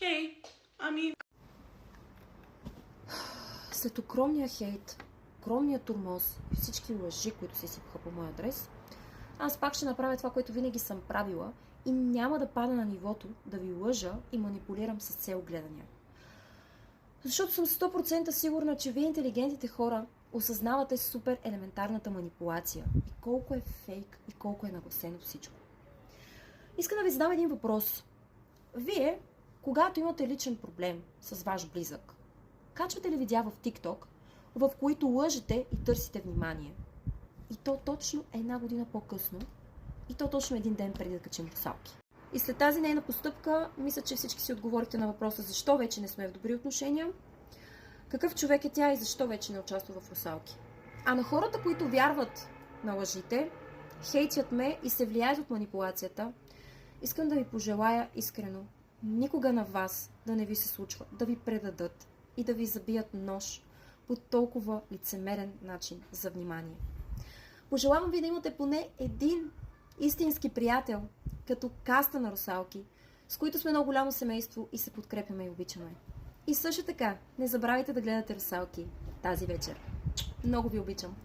Хей, ами... След огромния хейт, огромния тормоз и всички лъжи, които се сипаха по моя адрес, аз пак ще направя това, което винаги съм правила и няма да пада на нивото да ви лъжа и манипулирам с цел гледания. Защото съм 100% сигурна, че вие, интелигентните хора, осъзнавате супер елементарната манипулация и колко е фейк и колко е нагласено всичко. Искам да ви задам един въпрос. Вие, когато имате личен проблем с ваш близък, качвате ли видеа в TikTok, в които лъжете и търсите внимание? И то точно една година по-късно, и то точно един ден преди да качим русалки. И след тази нейна постъпка, мисля, че всички си отговорите на въпроса защо вече не сме в добри отношения, какъв човек е тя и защо вече не участва в русалки. А на хората, които вярват на лъжите, хейтят ме и се влияят от манипулацията, искам да ви пожелая искрено никога на вас да не ви се случва да ви предадат и да ви забият нож по толкова лицемерен начин за внимание. Пожелавам ви да имате поне един истински приятел, като каста на русалки, с които сме много голямо семейство и се подкрепяме и обичаме. И също така, не забравяйте да гледате русалки тази вечер. Много ви обичам!